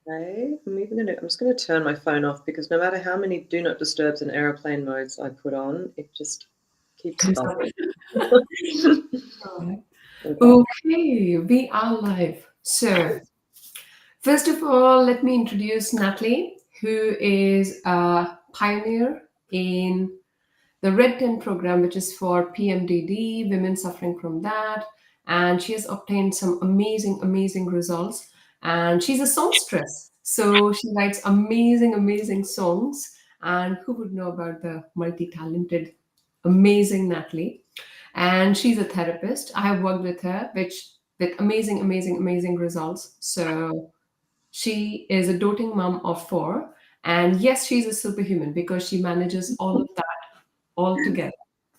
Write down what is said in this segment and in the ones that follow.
Okay, I'm just gonna turn my phone off because no matter how many do not disturbs and airplane modes I put on, it just keeps Comes up. buzzing. Alright. Okay. Okay, we are live. So, first of all, let me introduce Natalie, who is a pioneer in the Red 10 program, which is for PMDD, women suffering from that. And she has obtained some amazing, amazing results. And she's a songstress. So she writes amazing, amazing songs. And who would know about the multi talented, amazing Natalie? And she's a therapist. I have worked with her, which with amazing, amazing, amazing results. So she is a doting mom of four. And yes, she's a superhuman because she manages all of that all together.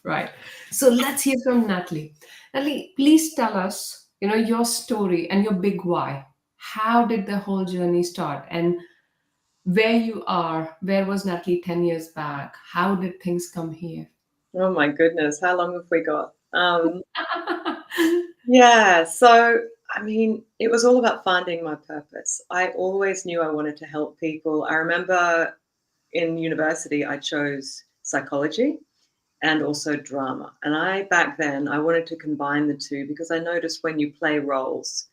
Right. So let's hear from Natalie. Natalie, please tell us, your story and your big why. How did the whole journey start? And where you are, where was Natalie 10 years back? How did things come here? Oh my goodness, how long have we got? Yeah, so I mean, it was all about finding my purpose. I always knew I wanted to help people. I remember in university, I chose psychology and also drama. And back then, I wanted to combine the two because I noticed when you play roles,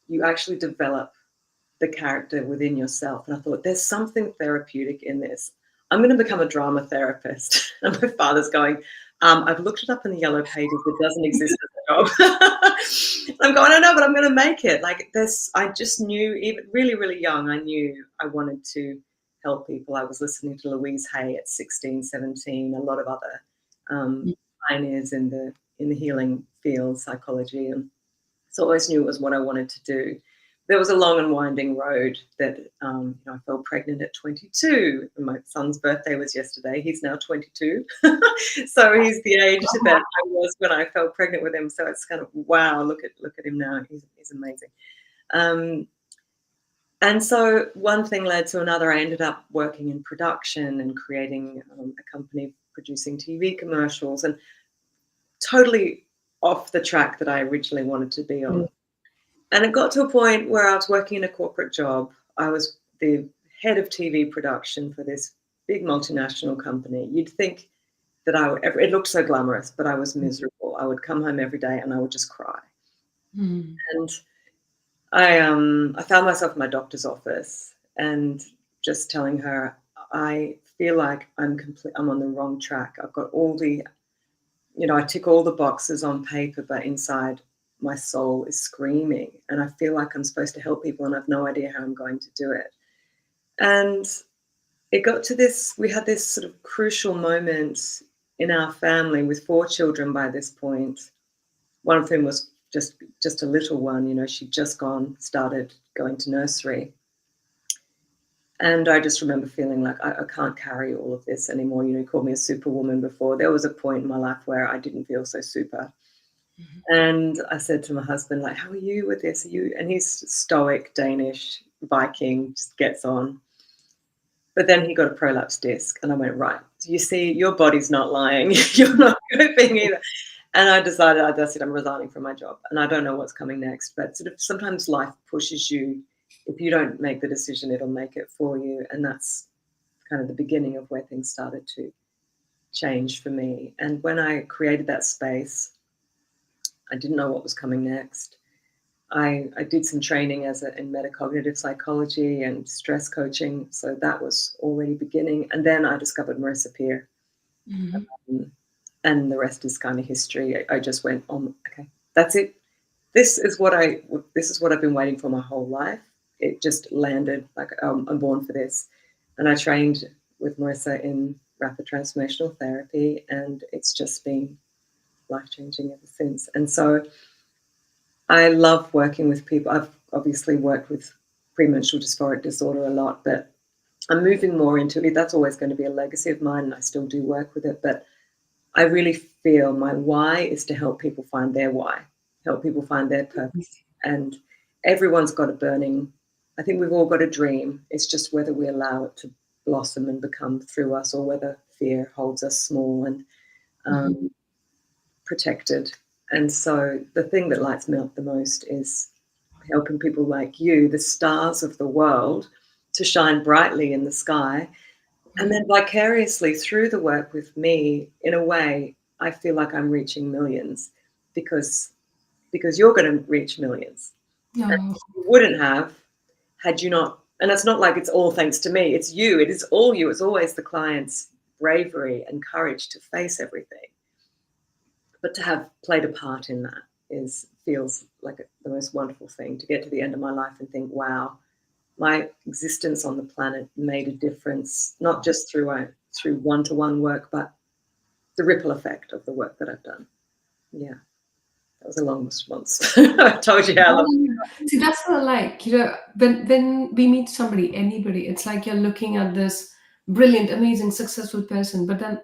you actually develop the character within yourself. And I thought, there's something therapeutic in this. I'm going to become a drama therapist. And my father's going, I've looked it up in the yellow pages. It doesn't exist as a job. I'm going, I know, but I'm going to make it. Like this, I just knew, even really, really young, I knew I wanted to help people. I was listening to Louise Hay at 16, 17, a lot of other um, pioneers in the healing field, psychology, and so I always knew it was what I wanted to do. There was a long and winding road that I fell pregnant at 22. My son's birthday was yesterday. He's now 22. So he's the age that I was when I fell pregnant with him. So it's kind of, wow, look at him now. He's amazing. Um, and so one thing led to another. I ended up working in production and creating a company producing TV commercials, and totally off the track that I originally wanted to be on. And it got to a point where I was working in a corporate job. I was the head of TV production for this big multinational company. You'd think that it looked so glamorous, but I was miserable. I would come home every day and I would just cry. Mm. And I found myself in my doctor's office and just telling her, I feel like I'm on the wrong track. I've got I tick all the boxes on paper, but inside my soul is screaming. And I feel like I'm supposed to help people and I've no idea how I'm going to do it. And it got to this, we had this sort of crucial moment in our family with 4 children by this point. One of whom was just a little one, she'd just started going to nursery. And I just remember feeling like I can't carry all of this anymore. You called me a superwoman before. There was a point in my life where I didn't feel so super. And I said to my husband, like, how are you with this? Are you? And he's stoic, Danish, Viking, just gets on. But then he got a prolapse disc, and I went, right, you see, your body's not lying. You're not coping either. And I decided, that's it, I'm resigning from my job. And I don't know what's coming next. But sort of sometimes life pushes you. If you don't make the decision, it'll make it for you. And that's kind of the beginning of where things started to change for me. And when I created that space, I didn't know what was coming next. I did some training in metacognitive psychology and stress coaching, so that was already beginning. And then I discovered Marissa Peer, and the rest is kind of history. I just went, oh, okay, that's it. This is what I've been waiting for my whole life. It just landed like I'm born for this. And I trained with Marissa in rapid transformational therapy, and it's just been life-changing ever since. And so I love working with people. I've obviously worked with premenstrual dysphoric disorder a lot, but I'm moving more into it. That's always going to be a legacy of mine, and I still do work with it. But I really feel my why is to help people find their why, help people find their purpose. And everyone's got a burning, I think we've all got a dream. It's just whether we allow it to blossom and become through us, or whether fear holds us small and protected. And so the thing that lights me up the most is helping people like you, the stars of the world, to shine brightly in the sky. And then vicariously through the work with me, in a way, I feel like I'm reaching millions because you're going to reach millions. And No. you wouldn't have had you not. And it's not like it's all thanks to me. It's you. It is all you. It's always the client's bravery and courage to face everything. But to have played a part in that feels like the most wonderful thing, to get to the end of my life and think, wow, my existence on the planet made a difference, not just through one-to-one work, but the ripple effect of the work that I've done. Yeah, that was a long response. I told you how long. See, that's what I like. When we meet somebody, anybody, it's like you're looking at this brilliant, amazing, successful person, but then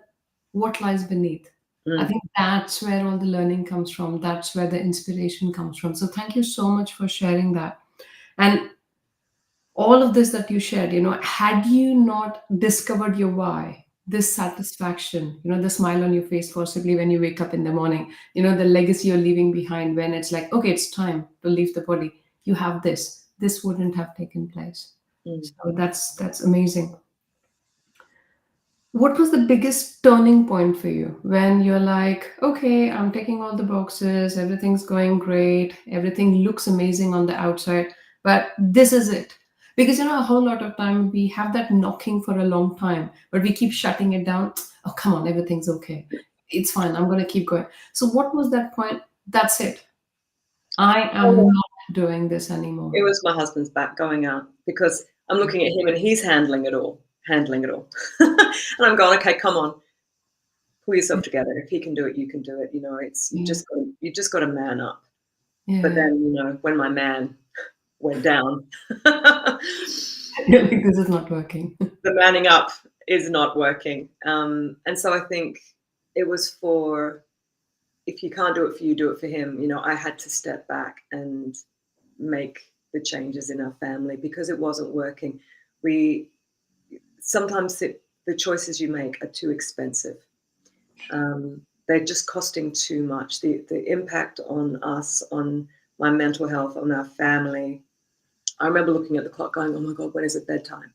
what lies beneath? I Mm. think that's where all the learning comes from. That's where the inspiration comes from. So thank you so much for sharing that. And all of this that you shared, had you not discovered your why, this satisfaction, the smile on your face possibly when you wake up in the morning, the legacy you're leaving behind when it's like, okay, it's time to leave the body, you have this wouldn't have taken place. Mm. So that's amazing. What was the biggest turning point for you when you're like, okay, I'm taking all the boxes, everything's going great, everything looks amazing on the outside, but this is it? Because, a whole lot of time we have that knocking for a long time, but we keep shutting it down. Oh, come on, everything's okay. It's fine. I'm going to keep going. So, what was that point? That's it. I am not doing this anymore. It was my husband's back going out, because I'm looking at him and he's handling it all. And I'm going, okay, come on, pull yourself together. If he can do it, you can do it. It's you just got to man up. But Yeah. then, when my man went down, You're like, this is not working. the manning up is not working. And so I think it was for, if you can't do it for you, do it for him. I had to step back and make the changes in our family because it wasn't working. Sometimes the choices you make are too expensive. They're just costing too much. The impact on us, on my mental health, on our family. I remember looking at the clock going, oh my God, when is it bedtime?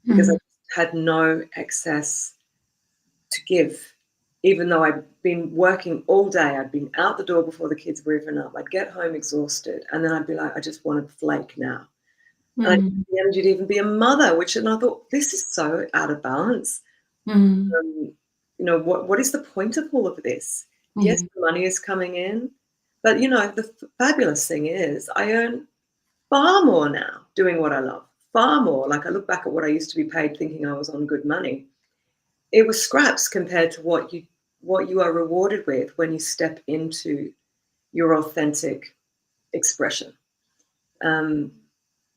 Because I had no excess to give. Even though I'd been working all day, I'd been out the door before the kids were even up. I'd get home exhausted, and then I'd be like, I just want to flake now. And I didn't have the energy to even be a mother, and I thought, this is so out of balance. What is the point of all of this? Yes, the money is coming in, but the fabulous thing is I earn far more now doing what I love, far more. Like, I look back at what I used to be paid thinking I was on good money. It was scraps compared to what you are rewarded with when you step into your authentic expression. And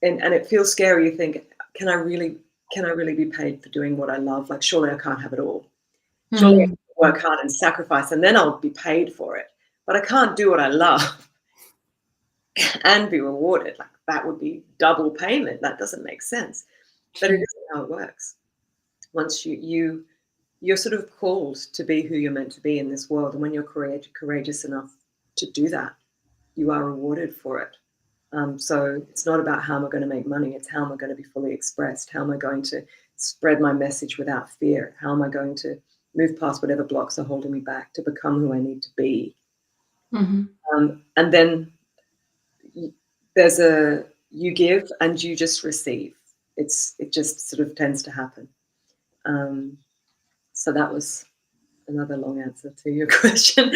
it feels scary. You think, can I really be paid for doing what I love? Like, surely I can't have it all. Surely I have to work hard and sacrifice, and then I'll be paid for it. But I can't do what I love and be rewarded. Like, that would be double payment. That doesn't make sense. But it isn't how it works. Once you're sort of called to be who you're meant to be in this world, and when you're courageous enough to do that, you are rewarded for it. So it's not about how am I going to make money, it's how am I going to be fully expressed, how am I going to spread my message without fear, how am I going to move past whatever blocks are holding me back to become who I need to be. And then you give and you just receive. It just sort of tends to happen. So that was another long answer to your question.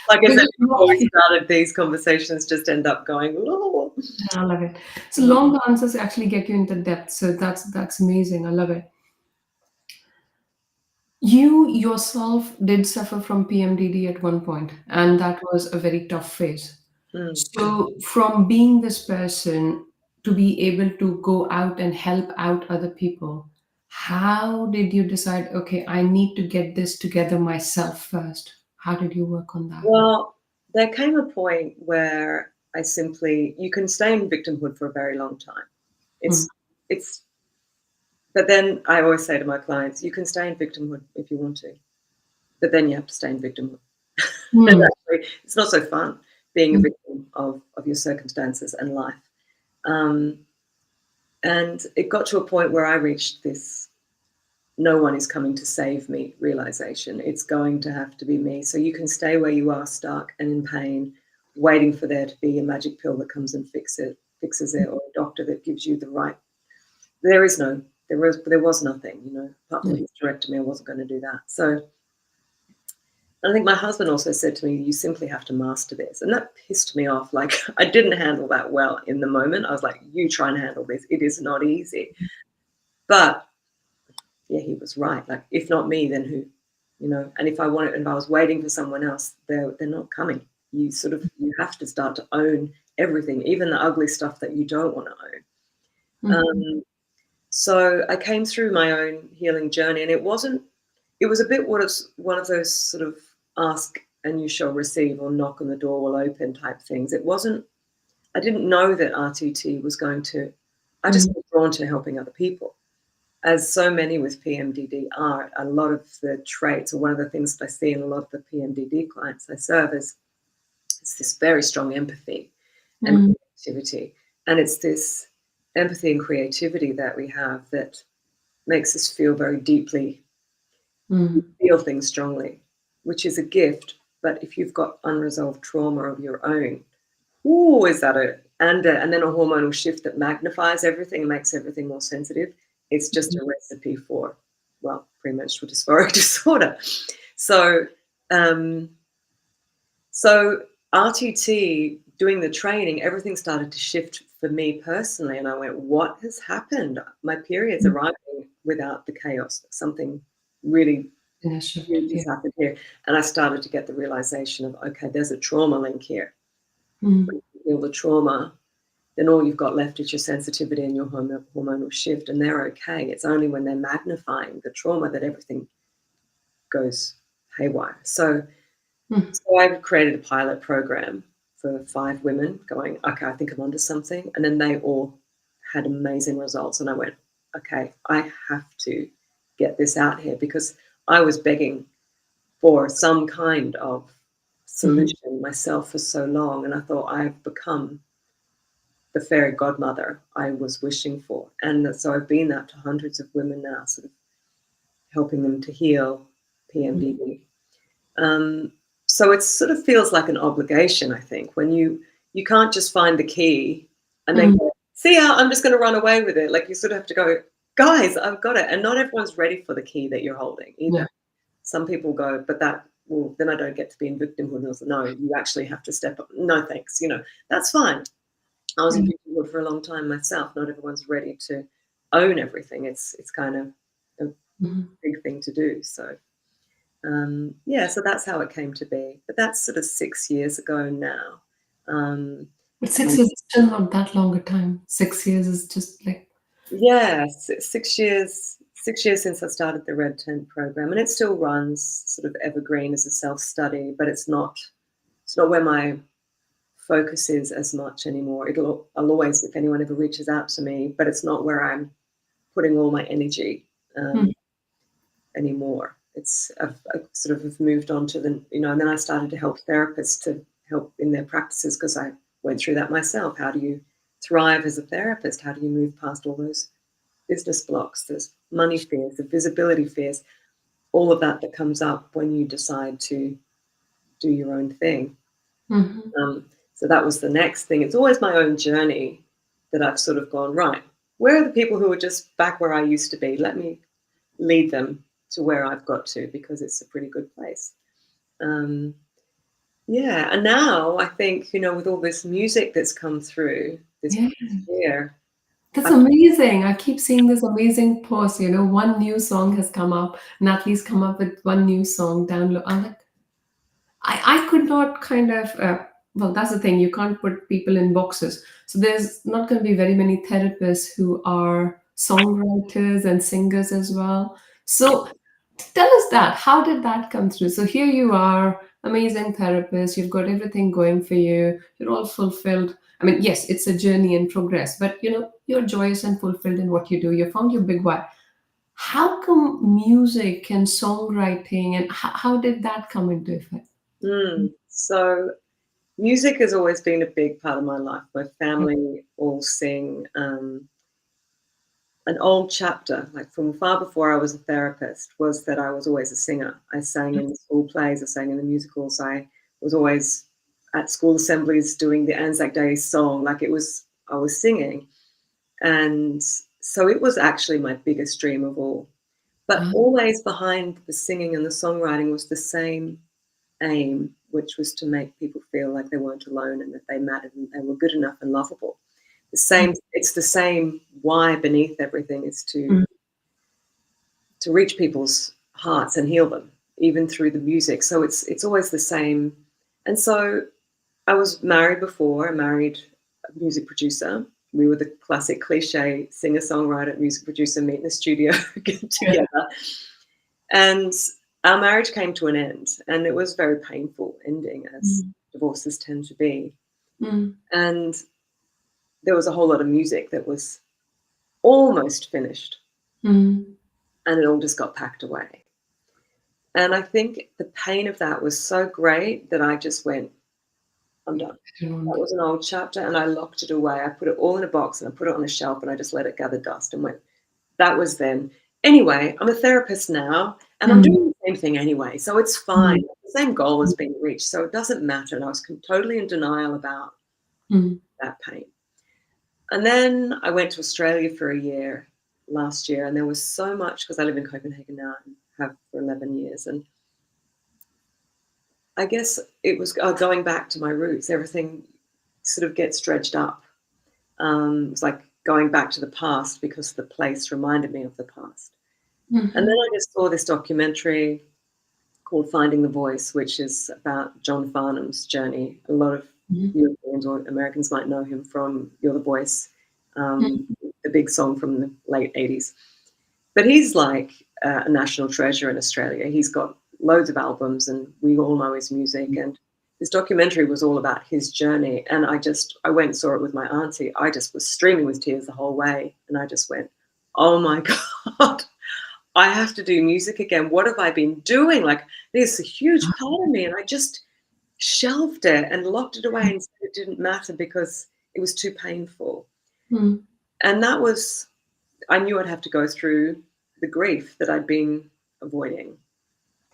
Like I said before we started, these conversations just end up going, oh. I love it. So long answers actually get you into depth. So that's amazing. I love it. You yourself did suffer from PMDD at one point, and that was a very tough phase. So from being this person to be able to go out and help out other people, how did you decide, okay, I need to get this together myself first? How did you work on that? Well, there came a point where you can stay in victimhood for a very long time. But then I always say to my clients, you can stay in victimhood if you want to, but then you have to stay in victimhood. And actually, it's not so fun being a victim of your circumstances and life. Um, and it got to a point where I reached this no one is coming to save me realization. It's going to have to be me. So you can stay where you are, stuck and in pain, waiting for there to be a magic pill that comes and fixes it, or a doctor that gives you the right. There was nothing, apart from hysterectomy. I wasn't going to do that. So I think my husband also said to me, "You simply have to master this," and that pissed me off. Like, I didn't handle that well in the moment. I was like, "You try and handle this. It is not easy." But yeah, he was right. Like, if not me, then who? And if I was waiting for someone else, they're not coming. You have to start to own everything, even the ugly stuff that you don't want to own. So I came through my own healing journey, and it was a bit one of those sort of ask and you shall receive, or knock and the door will open type things. I didn't know that RTT was going to, I just was drawn to helping other people. As so many with PMDD are, a lot of the traits, or one of the things that I see in a lot of the PMDD clients I serve, is it's this very strong empathy and creativity. And it's this empathy and creativity that we have that makes us feel very deeply, feel things strongly, which is a gift. But if you've got unresolved trauma of your own, is that and then a hormonal shift that magnifies everything and makes everything more sensitive. It's just a recipe for, premenstrual dysphoric disorder. So, so RTT, doing the training, everything started to shift for me personally, and I went, "What has happened? My period's arriving without the chaos. Something really huge has happened here." And I started to get the realization of, okay, there's a trauma link here. When you heal the trauma, then all you've got left is your sensitivity and your hormonal shift, and they're okay. It's only when they're magnifying the trauma that everything goes haywire. So I've created a pilot program for 5 women going, okay, I think I'm onto something. And then they all had amazing results. And I went, okay, I have to get this out here, because I was begging for some kind of solution myself for so long. And I thought, I've become the fairy godmother I was wishing for. And so I've been that to hundreds of women now, sort of helping them to heal PMDD. So it sort of feels like an obligation, I think, when you can't just find the key and then go, "See ya, I'm just going to run away with it." Like, you sort of have to go, "Guys, I've got it." And not everyone's ready for the key that you're holding either. Yeah. Some people go, "But then I don't get to be in victimhood." And no, you actually have to step up. No, thanks. That's fine. I was in victimhood for a long time myself. Not everyone's ready to own everything. It's kind of a big thing to do. So, so that's how it came to be. But that's sort of 6 years ago now. But 6 years is still not that long a time. 6 years is just like... Yeah, 6 years. 6 years since I started the Red Tent program, and it still runs sort of evergreen as a self-study, but it's not where my focus is as much anymore. I'll always, if anyone ever reaches out to me, but it's not where I'm putting all my energy anymore. I've sort of moved on to and then I started to help therapists to help in their practices, because I went through that myself. How do you thrive as a therapist? How do you move past all those business blocks, there's money fears, the visibility fears, all of that comes up when you decide to do your own thing. So that was the next thing. It's always my own journey that I've sort of gone, right, where are the people who are just back where I used to be? Let me lead them to where I've got to, because it's a pretty good place. And now I think, with all this music that's come through this year. That's amazing. I keep seeing this amazing post, one new song has come up. Natalie's come up with one new song, download. I'm like, I could not kind of, that's the thing, you can't put people in boxes. So there's not going to be very many therapists who are songwriters and singers as well. So tell us that. How did that come through? So here you are, amazing therapist, you've got everything going for you, you're all fulfilled. I mean, yes, it's a journey and progress, but you're joyous and fulfilled in what you do. You found your big why. How come music and songwriting, and how did that come into effect? So music has always been a big part of my life. My family all sing. An old chapter, like from far before I was a therapist, was that I was always a singer. I sang in school plays, I sang in the musicals. I was always at school assemblies doing the Anzac Day song. Like I was singing. And so it was actually my biggest dream of all. But always behind the singing and the songwriting was the same aim, which was to make people feel like they weren't alone and that they mattered and they were good enough and lovable. It's the same why beneath everything is to reach people's hearts and heal them, even through the music. So it's always the same. And so I was married before. I married a music producer. We were the classic cliche singer-songwriter, music producer, meet in the studio, get together. And our marriage came to an end, and it was a very painful ending, as divorces tend to be. And there was a whole lot of music that was almost finished, and it all just got packed away. And I think the pain of that was so great that I just went, I'm done. That was an old chapter, and I locked it away. I put it all in a box, and I put it on a shelf, and I just let it gather dust and went, that was then. Anyway, I'm a therapist now, and I'm doing the same thing anyway, so it's fine. The same goal has been reached, so it doesn't matter. And I was totally in denial about that pain. And then I went to Australia for a year last year, and there was so much, because I live in Copenhagen now and have for 11 years. And I guess it was going back to my roots. Everything sort of gets dredged up. It was like going back to the past because the place reminded me of the past. And then I just saw this documentary called Finding the Voice, which is about John Farnham's journey. A lot of Europeans or Americans might know him from You're the Voice, the big song from the late 80s. But he's like a national treasure in Australia. He's got loads of albums, and we all know his music. And this documentary was all about his journey. And I went and saw it with my auntie. I just was streaming with tears the whole way. And I just went, oh my God, I have to do music again. What have I been doing? Like, there's a huge part of me. And I just shelved it and locked it away and said it didn't matter because it was too painful. And that was, I knew I'd have to go through the grief that I'd been avoiding.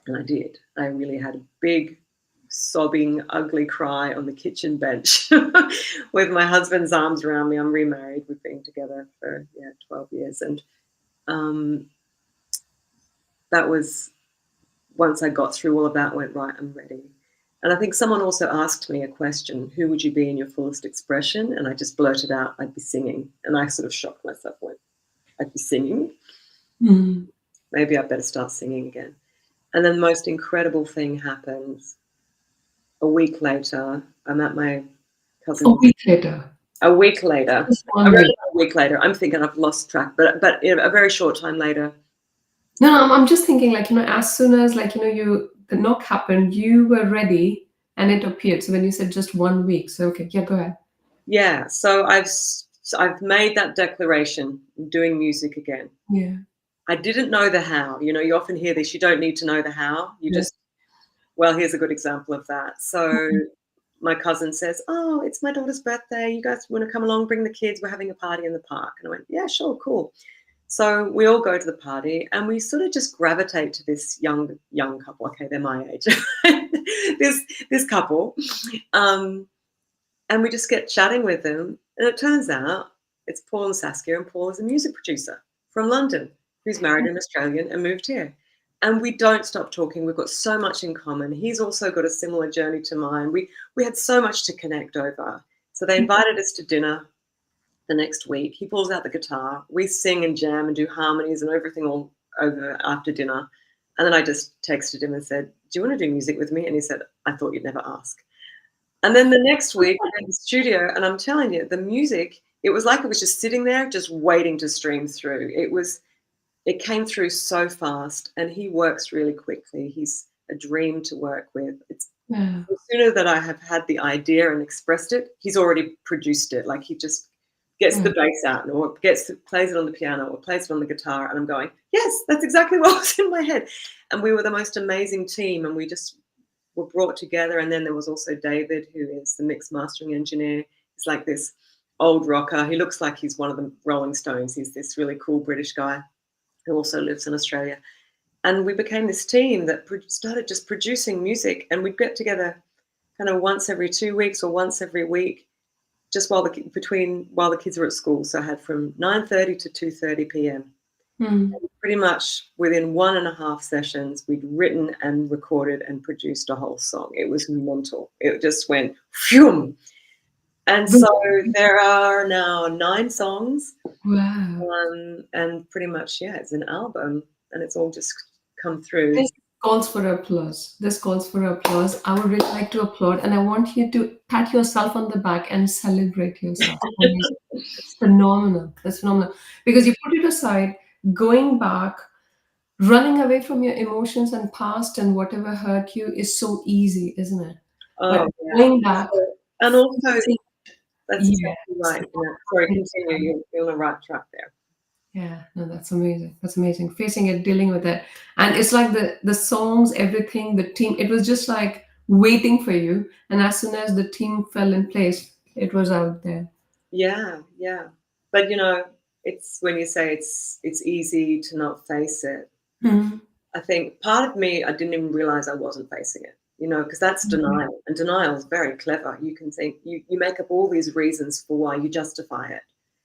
And I did. I really had a big, sobbing, ugly cry on the kitchen bench with my husband's arms around me. I'm remarried. We've been together for 12 years. And that was, once I got through all of that, I went, right, I'm ready. And I think someone also asked me a question, who would you be in your fullest expression? And I just blurted out, I'd be singing. And I sort of shocked myself, went, I'd be singing? Maybe I better start singing again. And then the most incredible thing happens. A week later, I'm at my cousin's. A week later. A week later. Just 1 week. A week later. I'm thinking I've lost track, but a very short time later. No, I'm just thinking, like, as soon as, like, the knock happened, you were ready and it appeared. So when you said just 1 week, so okay, yeah, go ahead. Yeah, so I've made that declaration, I'm doing music again. Yeah. I didn't know the how. You often hear this, you don't need to know the how. You just, well, here's a good example of that. So my cousin says, oh, it's my daughter's birthday. You guys want to come along, bring the kids? We're having a party in the park. And I went, yeah, sure, cool. So we all go to the party and we sort of just gravitate to this young couple. Okay, they're my age. this couple. And we just get chatting with them. And it turns out it's Paul and Saskia, and Paul is a music producer from London who's married an Australian and moved here. And we don't stop talking. We've got so much in common. He's also got a similar journey to mine. We had so much to connect over. So they invited us to dinner the next week. He pulls out the guitar. We sing and jam and do harmonies and everything all over after dinner. And then I just texted him and said, do you want to do music with me? And he said, I thought you'd never ask. And then the next week we're in the studio, and I'm telling you, the music, it was like it was just sitting there, just waiting to stream through. It came through so fast, and he works really quickly. He's a dream to work with. It's the sooner that I have had the idea and expressed it, he's already produced it. Like, he just gets the bass out, or plays it on the piano, or plays it on the guitar, and I'm going, yes, that's exactly what was in my head. And we were the most amazing team, and we just were brought together. And then there was also David, who is the mix mastering engineer. He's like this old rocker. He looks like he's one of the Rolling Stones. He's this really cool British guy who also lives in Australia. And we became this team that started just producing music, and we'd get together kind of once every 2 weeks or once every week, just while the kids were at school. So I had from 9:30 to 2:30 p.m. Mm. Pretty much within 1.5 sessions, we'd written and recorded and produced a whole song. It was mental. It just went phew. And so there are now 9 songs, Wow. and pretty much, yeah, it's an album, and it's all just come through. This calls for applause. This calls for applause. I would really like to applaud, and I want you to pat yourself on the back and celebrate yourself. Amazing. It's phenomenal. That's phenomenal. Because you put it aside, going back, running away from your emotions and past and whatever hurt you is so easy, isn't it? But Oh, yeah. going back, And also, facing- that's yeah. exactly right. Yeah. Sorry, continue. You're on the right track there. Yeah, no, that's amazing. That's amazing. Facing it, dealing with it. And it's like the songs, everything, the team, it was just like waiting for you. And as soon as the team fell in place, it was out there. Yeah, yeah. But it's when you say it's easy to not face it. Mhm. I think part of me, I didn't even realize I wasn't facing it, because that's denial. And denial is very clever. You can think, you make up all these reasons for why you justify it.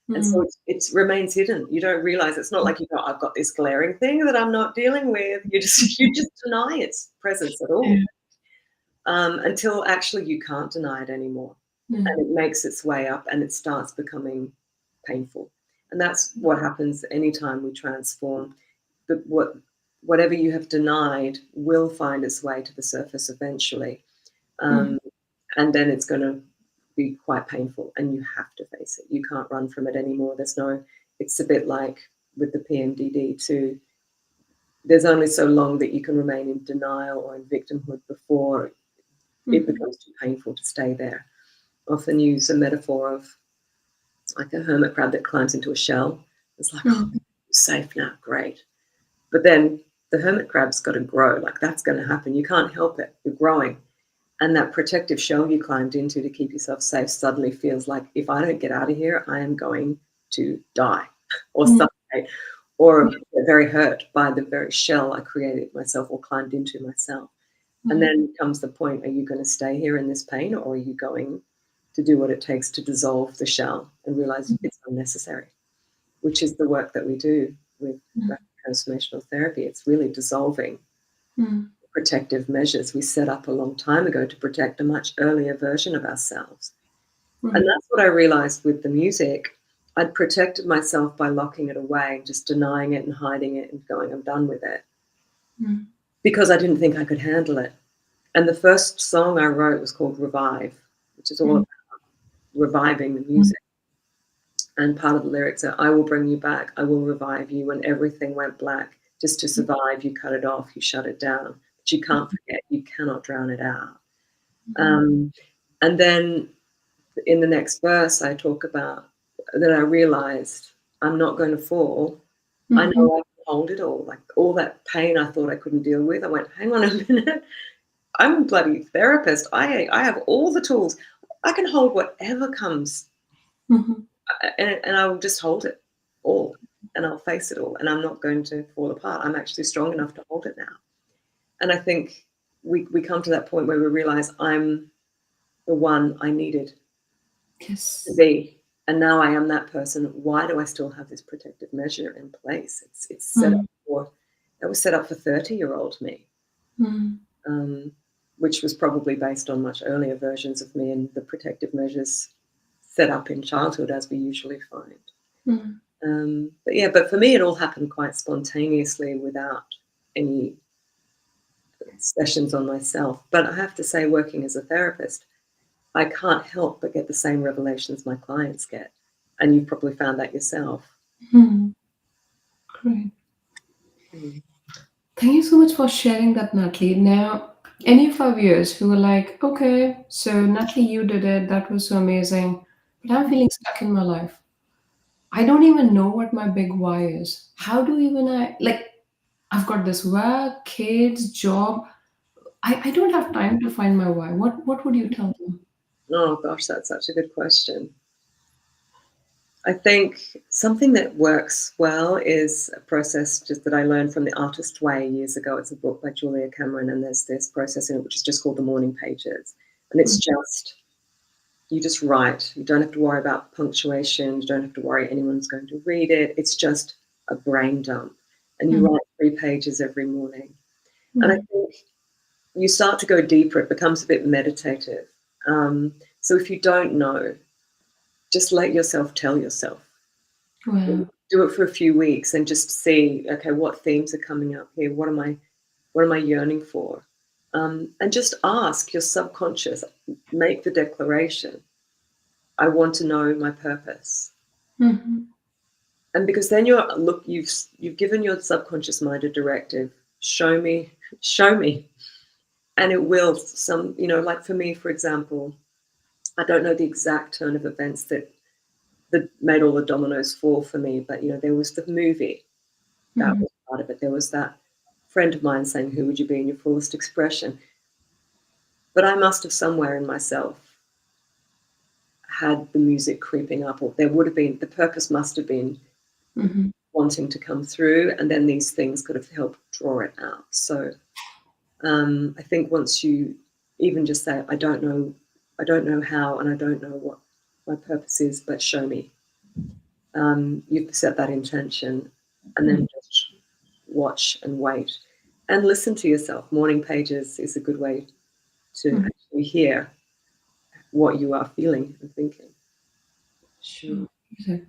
And so Mhm. it remains hidden. You don't realize. It's not like you go, I've got this glaring thing that I'm not dealing with. You just deny its presence at all, Yeah. until actually you can't deny it anymore. And Mhm. it makes its way up and it starts becoming painful. And that's what happens anytime we transform. Whatever you have denied will find its way to the surface eventually. Mhm. Um, and then it's going to be quite painful, and you have to face it. You can't run from it anymore. It's a bit like with the PMDD too. There's only so long that you can remain in denial or in victimhood before it Mhm. becomes too painful to stay there. Often use a metaphor of like a hermit crab that climbs into a shell. It's like, oh, Mhm. safe now, great. But then the hermit crab's got to grow. Like, that's going to happen. You can't help it. You're growing. And that protective shell you climbed into to keep yourself safe suddenly feels like, if I don't get out of here, I am going to die or Mhm. suffocate or get very hurt by the very shell I created myself or climbed into myself. And Mhm. then comes the point, are you going to stay here in this pain, or are you going to do what it takes to dissolve the shell and realize it's unnecessary, which is the work that we do with Mhm. transformational therapy. It's really dissolving Mhm. protective measures we set up a long time ago to protect a much earlier version of ourselves. And Right. that's what I realized with the music. I'd protected myself by locking it away, just denying it and hiding it and going, I'm done with it, Mhm. because I didn't think I could handle it. And the first song I wrote was called Revive, which is all Mhm. about reviving the Mhm. music. And part of the lyrics are, I will bring you back, I will revive you when everything went black. Just to survive, you cut it off, you shut it down. But you can't forget, you cannot drown it out. Mhm. Um, and then in the next verse, I talk about that I realized I'm not going to fall. I Mhm. know I can hold it all. Like all that pain I thought I couldn't deal with. I went, hang on a minute. I'm a bloody therapist. I have all the tools. I can hold whatever comes, Mhm. and I will just hold it all, and I'll face it all, and I'm not going to fall apart. I'm actually strong enough to hold it now. And I think we come to that point where we realize I'm the one I needed to Yes. be, and now I am that person. Why do I still have this protective measure in place? It's set up Mhm. for, that was set up for 30-year-old me. Mhm. Um, which was probably based on much earlier versions of me and the protective measures set up in childhood, as we usually find. Mhm. But for me, it all happened quite spontaneously without any sessions on myself. But I have to say, working as a therapist, I can't help but get the same revelations my clients get. And you've probably found that yourself. Mhm. Great. Mm. Thank you so much for sharing that, Natalie. Now, any of our viewers who were like, okay, so Natalie, you did it, that was so amazing, but I'm feeling stuck in my life. I don't even know what my big why is. How do even I, like, I've got this work, kids, job. I don't have time to find my why. What would you tell them? Oh gosh, that's such a good question. I think something that works well is a process just that I learned from The Artist Way years ago. It's a book by Julia Cameron, and there's this process in it which is just called the morning pages. And it's just, you just write. You don't have to worry about punctuation. You don't have to worry anyone's going to read it. It's just a brain dump. And you Mm-hmm. write 3 pages every morning. And I Mm-hmm. think you start to go deeper. It becomes a bit meditative. So if you don't know, just let yourself tell yourself. Wow. Do it for a few weeks and just see, okay, what themes are coming up here? What am I yearning for? And just ask your subconscious, make the declaration, I want to know my purpose. Mm-hmm. And because then you've given your subconscious mind a directive, show me, show me. And it will like for me, for example, I don't know the exact turn of events that made all the dominoes fall for me, but there was the movie. That Mm-hmm. was part of it. There was that friend of mine saying, who would you be in your fullest expression? But I must have somewhere in myself had the music creeping up, or there would have been, the purpose must have been Mm-hmm. wanting to come through, and then these things could have helped draw it out. So I think once you even just say, I don't know how, and I don't know what my purpose is, but show me. You've set that intention, and then just watch and wait and listen to yourself. Morning pages is a good way to Mm-hmm. actually hear what you are feeling and thinking. Sure. Amazing.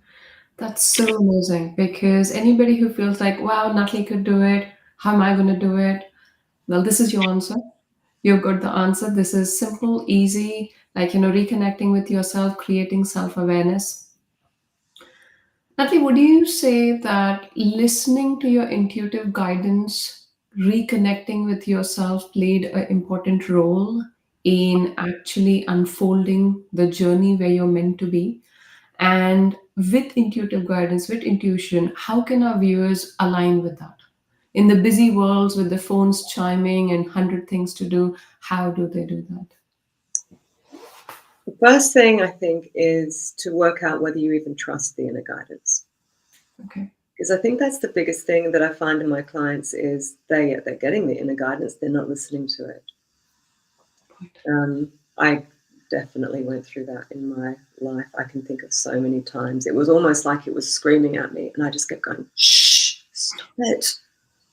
That's so amazing because anybody who feels like, wow, Natalie could do it, how am I going to do it? Well, this is your answer. You've got the answer. This is simple, easy, like, reconnecting with yourself, creating self awareness. Natalie, would you say that listening to your intuitive guidance, reconnecting with yourself played an important role in actually unfolding the journey where you're meant to be? And with intuitive guidance, with intuition, how can our viewers align with that? In the busy worlds with the phones chiming and 100 things to do, how do they do that? The first thing I think is to work out whether you even trust the inner guidance. Okay. Because I think that's the biggest thing that I find in my clients is they're getting the inner guidance, they're not listening to it. Point. I definitely went through that in my life. I can think of so many times. It was almost like it was screaming at me, and I just kept going, shh, stop it.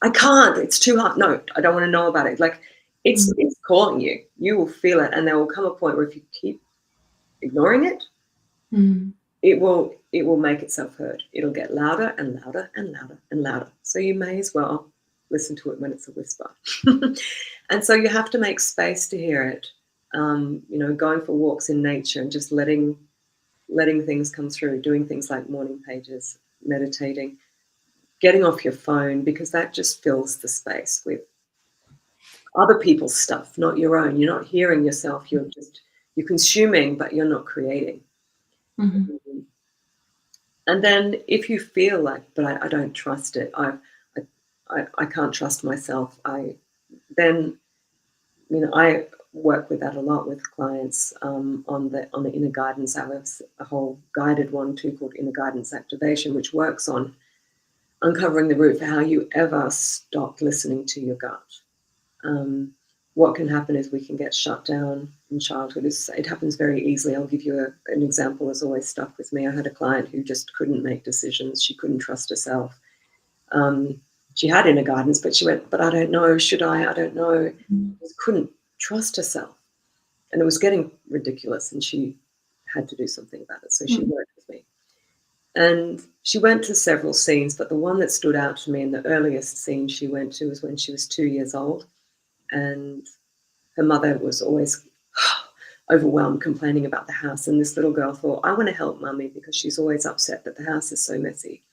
I can't. It's too hard. No, I don't want to know about it. Like it's calling you. You will feel it, and there will come a point where if you keep ignoring it, Mm. it will make itself heard. It'll get louder and louder and louder and louder. So you may as well listen to it when it's a whisper. And so you have to make space to hear it. Going for walks in nature and just letting things come through, doing things like morning pages, meditating, getting off your phone, because that just fills the space with other people's stuff, not your own. You're not hearing yourself. You're consuming, but you're not creating. Mhm. And then if you feel like, but I don't trust it, I can't trust myself, then I work with that a lot with clients on the inner guidance. I have a whole guided one too called Inner Guidance Activation, which works on uncovering the root for how you ever stop listening to your gut. What can happen is we can get shut down in childhood. It happens very easily. I'll give you an example that's always stuck with me. I had a client who just couldn't make decisions. She couldn't trust herself. She had inner guidance, but she went, but I don't know. Should I? I don't know. Mm. Just couldn't trust herself. And it was getting ridiculous, and she had to do something about it. So she Mm. worked with me. And she went to several scenes, but the one that stood out to me, and the earliest scene she went to, was when she was 2 years old. And her mother was always overwhelmed, complaining about the house. And this little girl thought, I want to help mummy because she's always upset that the house is so messy.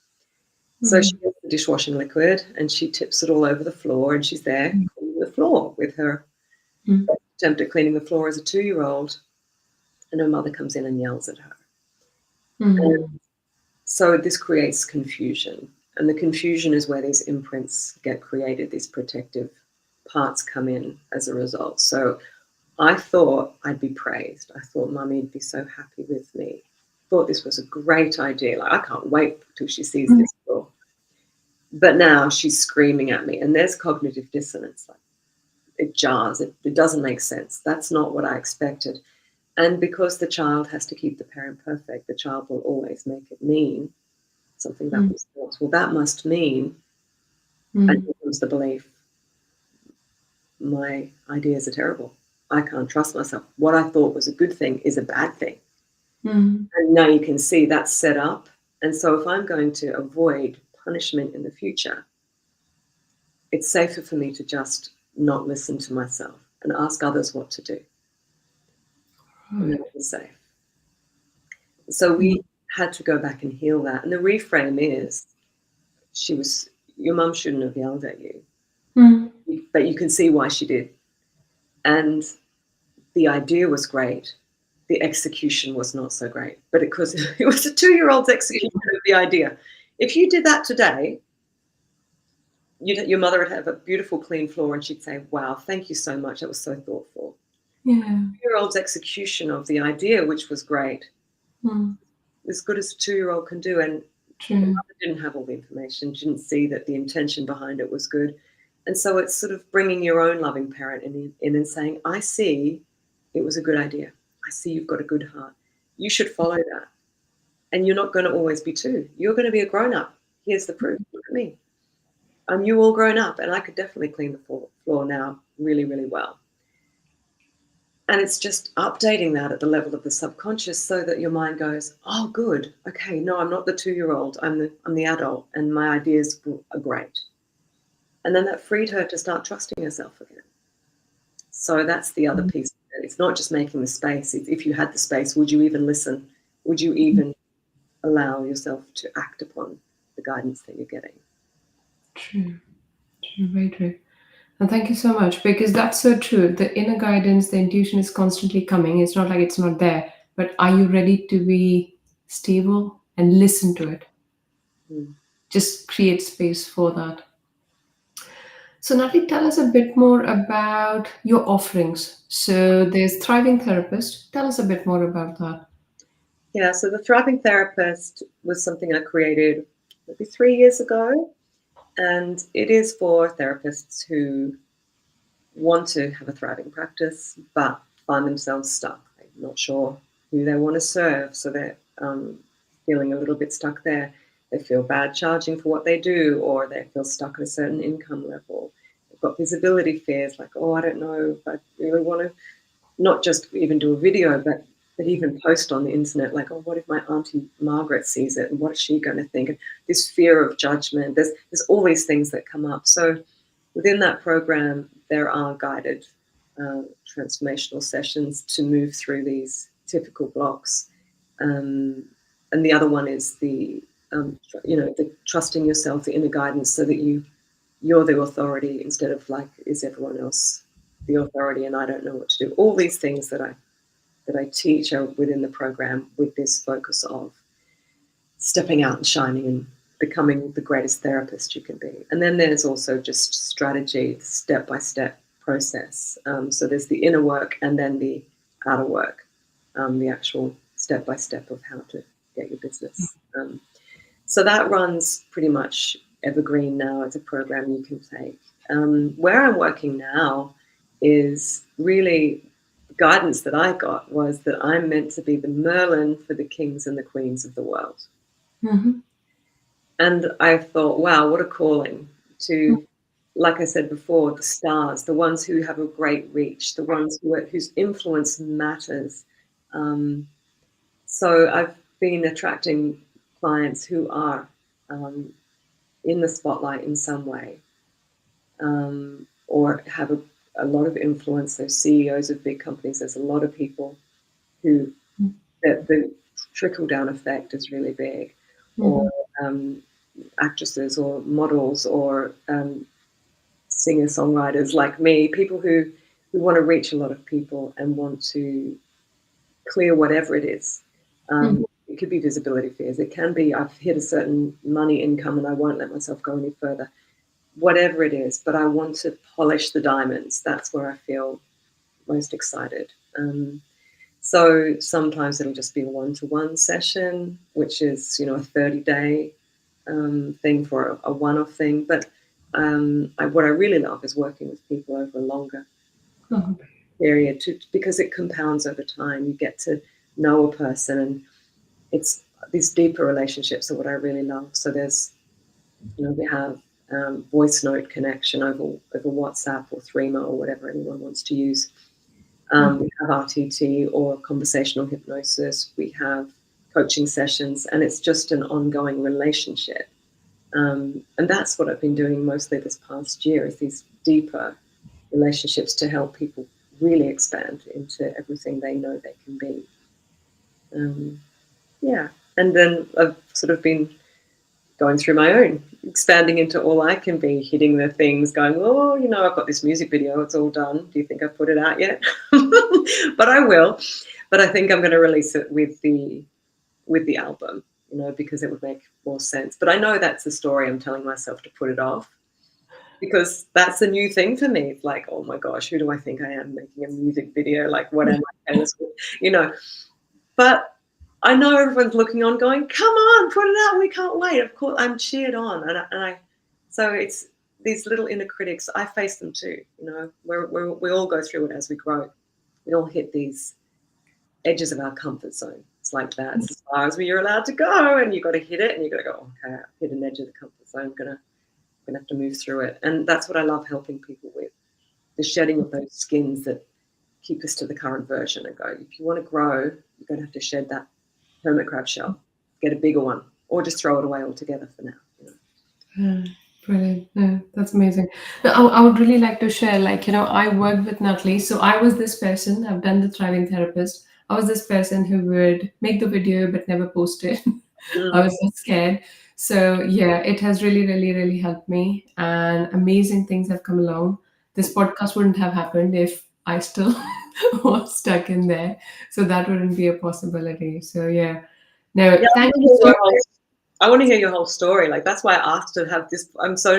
So she Mm. gets the dishwashing liquid and she tips it all over the floor, and she's there cleaning the floor with her Mm. attempt at cleaning the floor as a 2-year-old. And her mother comes in and yells at her. And Mm. so this creates confusion. And the confusion is where these imprints get created, these protective parts come in as a result. So I thought I'd be praised. I thought Mummy'd be so happy with me. Thought this was a great idea. Like, I can't wait till she sees this book. But now she's screaming at me, and there's cognitive dissonance. Like, it jars. It doesn't make sense. That's not what I expected. And because the child has to keep the parent perfect, the child will always make it mean something that was thought. Well, that must mean, and here comes the belief, my ideas are terrible. I can't trust myself. What I thought was a good thing is a bad thing. And now you can see that's set up. And so if I'm going to avoid punishment in the future, it's safer for me to just not listen to myself and ask others what to do. And that was safe. So we had to go back and heal that. And the reframe is, your mum shouldn't have yelled at you, but you can see why she did. And the idea was great. The execution was not so great, but because it was a 2-year-old's execution of the idea. If you did that today, your mother would have a beautiful clean floor and she'd say, wow, thank you so much. That was so thoughtful. Yeah. 2-year-old's execution of the idea, which was great, as good as a 2-year-old can do. And the mother didn't have all the information, didn't see that the intention behind it was good. And so it's sort of bringing your own loving parent in and saying, I see it was a good idea. I see you've got a good heart. You should follow that. And you're not going to always be 2. You're going to be a grown-up. Here's the proof. Look at me. You all grown up, and I could definitely clean the floor now really, really well. And it's just updating that at the level of the subconscious so that your mind goes, oh, good. Okay, no, I'm not the 2-year-old. I'm the adult, and my ideas are great. And then that freed her to start trusting herself again. So that's the other piece. It's not just making the space. If you had the space, would you even listen? Would you even allow yourself to act upon the guidance that you're getting? True, very true. And thank you so much, because that's so true. The inner guidance, the intuition is constantly coming. It's not like it's not there, but are you ready to be stable and listen to it? Just create space for that. So Natalie, tell us a bit more about your offerings. So there's Thriving Therapist. Tell us a bit more about that. Yeah, so the Thriving Therapist was something I created maybe 3 years ago. And it is for therapists who want to have a thriving practice, but find themselves stuck. They're not sure who they want to serve, so they're feeling a little bit stuck there. They feel bad charging for what they do, or they feel stuck at a certain income level. They've got visibility fears, like, oh, I don't know if I really want to not just even do a video, but even post on the internet, like, oh, what if my Auntie Margaret sees it, and what is she going to think? And this fear of judgment, there's all these things that come up. So within that program, there are guided transformational sessions to move through these typical blocks. And the other one is the trusting yourself, the inner guidance, so that you're the authority instead of like, is everyone else the authority and I don't know what to do. All these things that I teach are within the program, with this focus of stepping out and shining and becoming the greatest therapist you can be. And then there's also just strategy, step-by-step process. So there's the inner work and then the outer work, the actual step-by-step of how to get your business. So that runs pretty much evergreen now. It's a program you can take. Where I'm working now is really, guidance that I got was that I'm meant to be the Merlin for the kings and the queens of the world. And I thought, wow, what a calling to, like I said before, the stars, the ones who have a great reach, the ones whose influence matters. So I've been attracting clients who are in the spotlight in some way, or have a lot of influence. Those CEOs of big companies, there's a lot of people who, that the trickle-down effect is really big, or actresses or models or singer-songwriters like me, people who want to reach a lot of people and want to clear whatever it is. It could be visibility fears. It can be, I've hit a certain money income and I won't let myself go any further. whatever it is, but I want to polish the diamonds. That's where I feel most excited. So sometimes it'll just be a one-to-one session, which is, a 30-day thing for a one-off thing. But what I really love is working with people over a longer period, because it compounds over time. You get to know a person, and it's these deeper relationships are what I really love. So there's, we have voice note connection over WhatsApp or Threema or whatever anyone wants to use. We have RTT or conversational hypnosis. We have coaching sessions, and it's just an ongoing relationship. And that's what I've been doing mostly this past year, is these deeper relationships to help people really expand into everything they know they can be. And then I've sort of been going through my own, expanding into all I can be, hitting the things, going, oh, I've got this music video, it's all done. Do you think I've put it out yet? But I will. But I think I'm going to release it with the album, because it would make more sense. But I know that's the story I'm telling myself to put it off, because that's a new thing for me. It's like, oh my gosh, who do I think I am, making a music video? Like, what am I, Taylor Swift? But I know everyone's looking on going, come on, put it out, we can't wait. Of course, I'm cheered on. So it's these little inner critics, I face them too. We all go through it as we grow. We all hit these edges of our comfort zone. It's like that. It's as far as you're allowed to go, and you've got to hit it, and you've got to go, okay, I hit an edge of the comfort zone. I'm gonna have to move through it. And that's what I love helping people with, the shedding of those skins that keep us to the current version, and go, if you want to grow, you're going to have to shed that hermit crab shell, get a bigger one, or just throw it away altogether for now. Brilliant. No, that's amazing. Now, I would really like to share, I worked with Natalie. So I was this person, I've done the thriving therapist. I was this person who would make the video but never post it. I was so scared. So yeah, it has really, really, really helped me, and amazing things have come along. This podcast wouldn't have happened if I still was stuck in there. So that wouldn't be a possibility. So yeah. No, thank you so much. I want to hear your whole story. Like, that's why I asked to have this. I'm so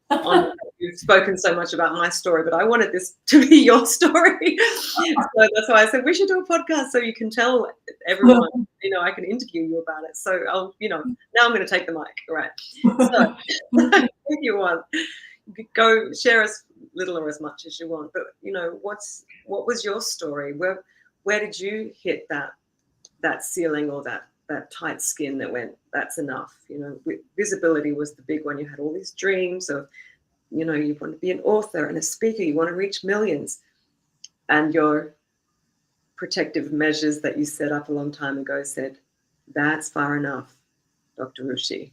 honored that you've spoken so much about my story, but I wanted this to be your story. So that's why I said we should do a podcast so you can tell everyone. I can interview you about it. So I'll, now I'm going to take the mic. Right. So if you want, go share as little or as much as you want. But what was your story? Where did you hit that ceiling, or that tight skin that went, that's enough? Visibility was the big one. You had all these dreams of, you want to be an author and a speaker, you want to reach millions, and your protective measures that you set up a long time ago said, that's far enough, Dr. Rushi.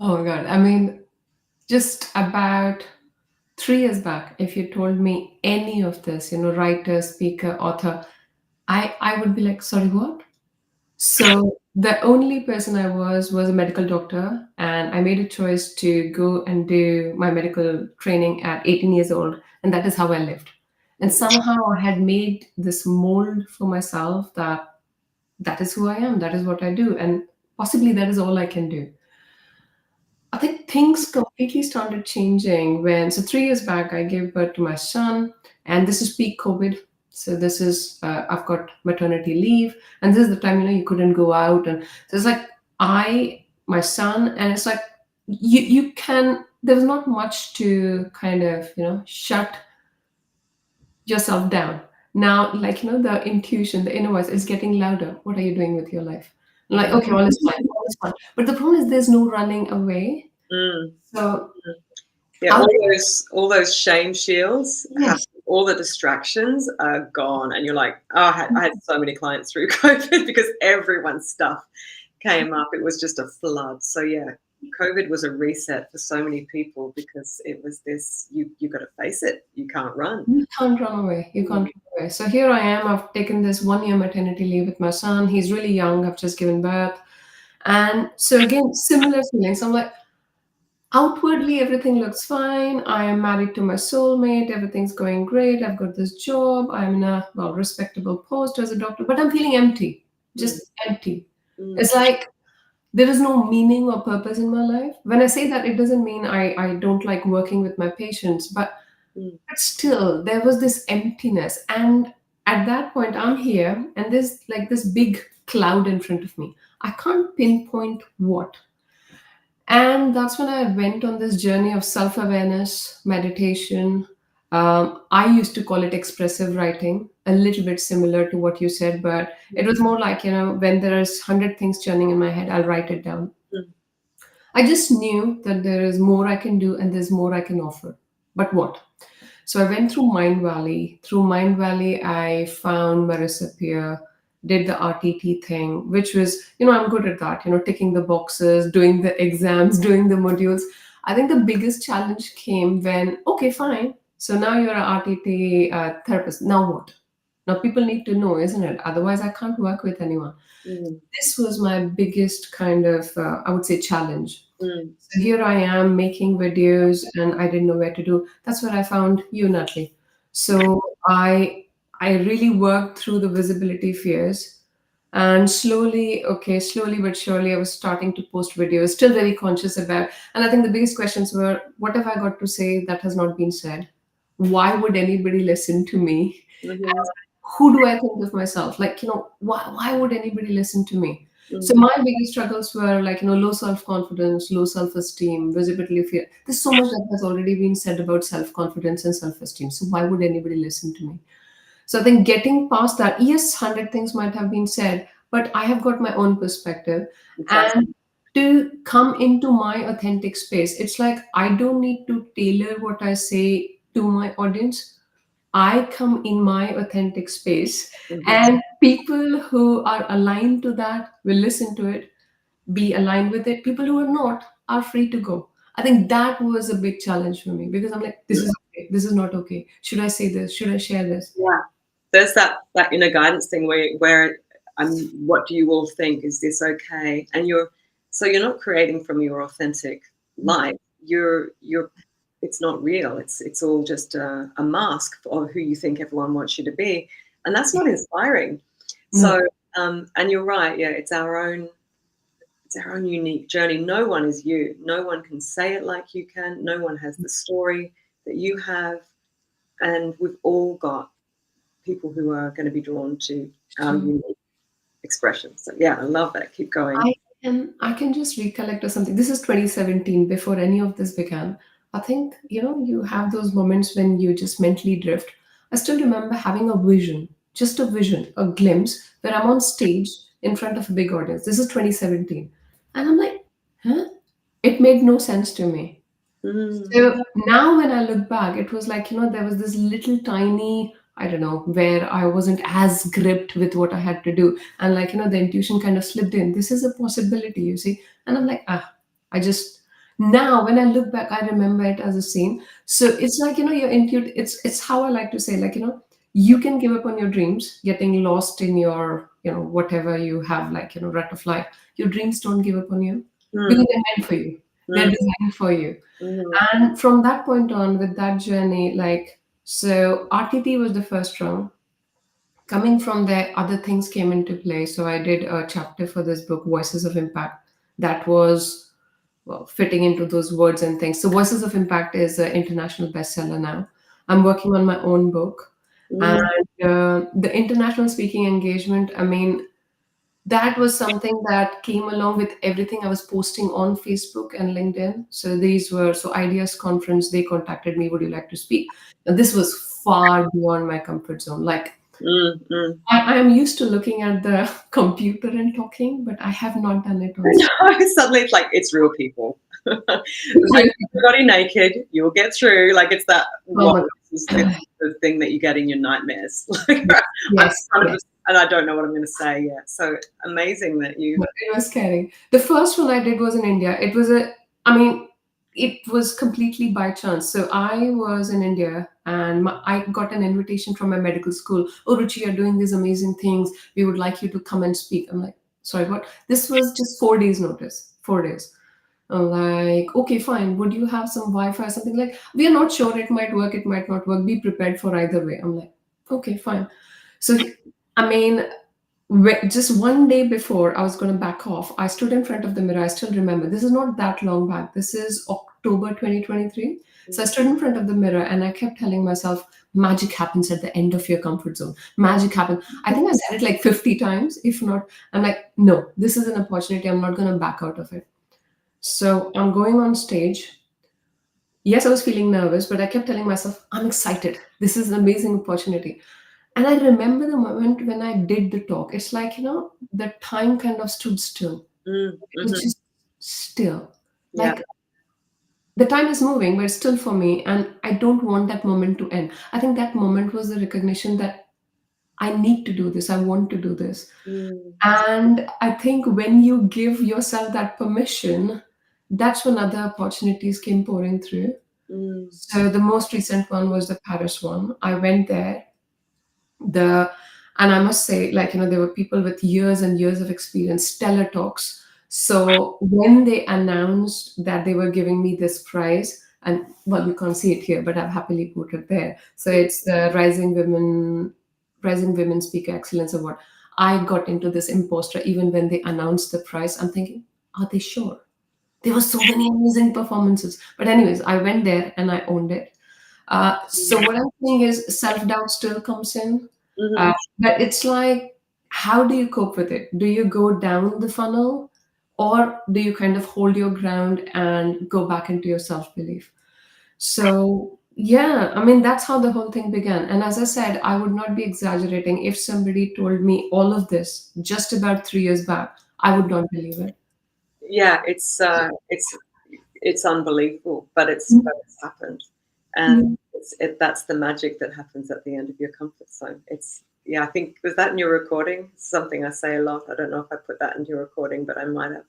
Oh my God. I mean, just about 3 years back, if you told me any of this, writer, speaker, author, I would be like, sorry, what? So the only person I was a medical doctor, and I made a choice to go and do my medical training at 18 years old, and that is how I lived. And somehow I had made this mold for myself that is who I am, that is what I do, and possibly that is all I can do. I think things completely started changing so 3 years back, I gave birth to my son, and this is peak COVID. So this is, I've got maternity leave, and this is the time, you couldn't go out. And so it's like my son, and it's like, there's not much to kind of, shut yourself down. Now, the intuition, the inner voice is getting louder. What are you doing with your life? Like, okay, all is fine, all is fine. But the problem is there's no running away. So yeah, all those shame shields, yes, all the distractions are gone, and you're like, I had so many clients through COVID because everyone's stuff came up. It was just a flood. So yeah, COVID was a reset for so many people, because it was this, you got to face it. You can't run. You can't run away. You can't run away. So here I am. I've taken this 1-year maternity leave with my son. He's really young. I've just given birth. And so again, similar feelings. I'm like, outwardly, everything looks fine. I am married to my soulmate. Everything's going great. I've got this job. I'm in a respectable post as a doctor, but I'm feeling empty, just empty. It's like there is no meaning or purpose in my life. When I say that, it doesn't mean I don't like working with my patients, mm, but still there was this emptiness. And at that point, I'm here and there's like this big cloud in front of me. I can't pinpoint what. And that's when I went on this journey of self awareness, meditation. I used to call it expressive writing, a little bit similar to what you said, but it was more like, when there's 100 things churning in my head, I'll write it down. mm, I just knew that there is more I can do and there's more I can offer. But what? So I went through Mind Valley. Through Mind Valley, I found Marissa Peer, did the RTT thing, which was, I'm good at that, ticking the boxes, doing the exams, doing the modules. I think the biggest challenge came when, okay, fine. So now you're an RTT therapist. Now what? Now people need to know, isn't it? Otherwise, I can't work with anyone. mm, This was my biggest kind of, I would say, challenge. mm. So here I am making videos and I didn't know where to do. That's where I found you, Natalie. So I really worked through the visibility fears, and slowly but surely I was starting to post videos, still very conscious about. And I think the biggest questions were, what have I got to say that has not been said? Why would anybody listen to me? Mhm, Who do I think of myself? Like, why would anybody listen to me? So mm. my biggest struggles were like, low self-confidence, low self-esteem, visibility fear. There's so much that has already been said about self-confidence and self-esteem. So why would anybody listen to me? So I think getting past that, yes, 100 things might have been said, but I have got my own perspective. Fantastic. And to come into my authentic space, it's like I don't need to tailor what I say to my audience. I come in my authentic space, Mhm, and people who are aligned to that will listen to it, be aligned with it. People who are not are free to go. I think that was a big challenge for me because I'm like, this mm. is okay, this is not okay. Should I say this? Should I share this? Yeah. There's that inner guidance thing where what do you all think? Is this okay? And you're not creating from your authentic life. You're it's not real. It's all just a mask of who you think everyone wants you to be, and that's not inspiring. No. So, and you're right. Yeah, it's our own unique journey. No one is you. No one can say it like you can. No one has the story that you have, and we've all got people who are going to be drawn to our True. unique expression. So yeah, I love that. Keep going. I can just recollect or something. This is 2017, before any of this began. I think, you have those moments when you just mentally drift. I still remember having a vision, just a vision, a glimpse, where I'm on stage in front of a big audience. This is 2017. And I'm like, huh? It made no sense to me. Mm, So now when I look back, it was like, there was this little tiny, I don't know, where I wasn't as gripped with what I had to do. And like, the intuition kind of slipped in. This is a possibility, you see. And I'm like, I just, now when I look back, I remember it as a scene. So it's like, your intuit, it's how I like to say, like, you can give up on your dreams, getting lost in your, whatever you have, like, rut of life. Your dreams don't give up on you mm, because they're meant for you. They're mm, designed for you. mm, And from that point on, with that journey, like, so RTT was the first round. Coming from there, other things came into play. So I did a chapter for this book, Voices of Impact, that was, well, fitting into those words and things. So Voices of Impact is an international bestseller now. I'm working on my own book. And mm, the international speaking engagement, I mean, that was something that came along with everything I was posting on Facebook and LinkedIn. So these were, so Ideas Conference, they contacted me, would you like to speak? And this was far beyond my comfort zone. Like, mm, mm. I am used to looking at the computer and talking, but I have not done it on stage. No, suddenly it's like it's real people. Like everybody naked, you'll get through. Like it's that Oh what my this God. is the thing that you get in your nightmares. Like I'm Yes, kind of yes. and I don't know what I'm going to say yet. So amazing that you. But it was scary. The first one I did was in India. I mean, it was completely by chance. So I was in India and I got an invitation from my medical school. Oh, Ruchi, you're doing these amazing things. We would like you to come and speak. I'm like, sorry, what? This was just 4 days notice, 4 days. I'm like, okay, fine. Would you have some Wi-Fi or something? Like, we are not sure. It might work. It might not work. Be prepared for either way. I'm like, okay, fine. So, I mean, just one day before I was going to back off, I stood in front of the mirror. I still remember. This is not that long back. This is October 2023. So I Mm. stood in front of the mirror and I kept telling myself, magic happens at the end of your comfort zone. Magic happens. I think I said it like 50 times, if not. I'm like, no, this is an opportunity. I'm not going to back out of it. So I'm going on stage. Yes, I was feeling nervous, but I kept telling myself, I'm excited. This is an amazing opportunity. And I remember the moment when I did the talk. It's like, the time kind of stood still. Mm. It was Hmm. just still. Yeah. Like the time is moving, but it's still for me. And I don't want that moment to end. I think that moment was the recognition that I need to do this. I want to do this. Mm. And I think when you give yourself that permission, that's when other opportunities came pouring through. Mm. So the most recent one was the Paris one. I went there the and I must say, like, there were people with years and years of experience, stellar talks. So when they announced that they were giving me this prize, and well, you can't see it here, but I've happily put it there. So it's the Rising Women Speaker Excellence Award. I got into this imposter even when they announced the prize. I'm thinking, are they sure? There were so many amazing performances. But anyways, I went there and I owned it. So what I'm saying is self-doubt still comes in. Mm-hmm. But it's like, how do you cope with it? Do you go down the funnel, or do you kind of hold your ground and go back into your self-belief? So yeah, I mean, that's how the whole thing began. And as I said, I would not be exaggerating if somebody told me all of this just about 3 years back. I would not believe it. Yeah, it's unbelievable, but it's happened, and Mm. that's the magic that happens at the end of your comfort zone. It's Yeah, I think was that in your recording? Something I say a lot. I don't know if I put that into your recording, but I might have.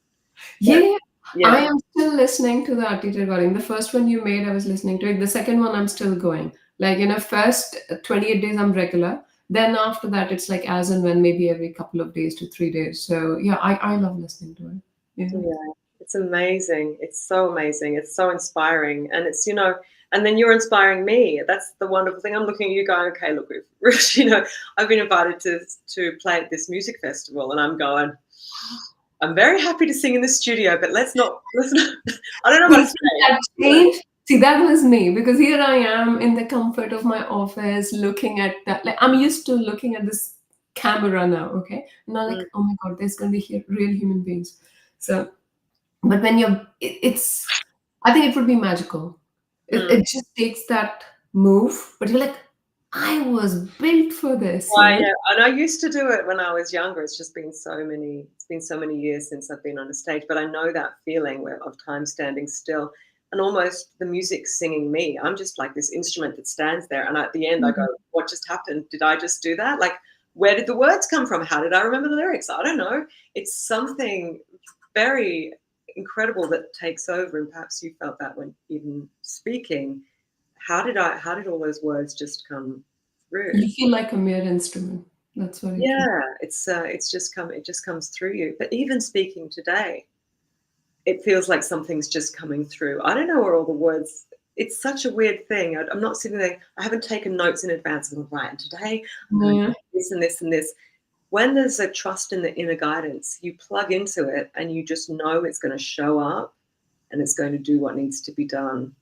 Yeah, But yeah. I yeah, am still listening to the RT recording. The first one you made, I was listening to it. The second one, I'm still going. Like, first 28 days, I'm regular. Then after that, it's like as and when, maybe every couple of days to 3 days. So yeah, I love listening to it. Yeah. yeah, it's amazing. It's so amazing. It's so inspiring, and and then you're inspiring me. That's the wonderful thing. I'm looking at you going, okay, look, I've been invited to play at this music festival, and I'm going. I'm very happy to sing in the studio, but let's not. I don't know See, about see stage. that change? See, that was me because here I am in the comfort of my office looking at that. Like, I'm used to looking at this camera now, okay? And I'm like, Mm, oh my God, there's going to be real human beings. So, but when it's, I think it would be magical. It, mm. it just takes that move, but you're like, I was built for this, Why, yeah, and I used to do it when I was younger. It's been so many years since I've been on a stage, but I know that feeling of time standing still and almost the music singing me. I'm just like this instrument that stands there, and at the end I go, Mhm. "What just happened? Did I just do that? Like, where did the words come from? How did I remember the lyrics? I don't know." It's something very incredible that takes over, and perhaps you felt that when even speaking. How did all those words just come through? You feel like a mere instrument. That's what you feel. Yeah, it just comes through you. But even speaking today, it feels like something's just coming through. I don't know where all the words. It's such a weird thing. I'm not sitting there. I haven't taken notes in advance. I'm like, right, and today I'm going to Yeah. do this and this and this. When there's a trust in the inner guidance, you plug into it and you just know it's going to show up and it's going to do what needs to be done.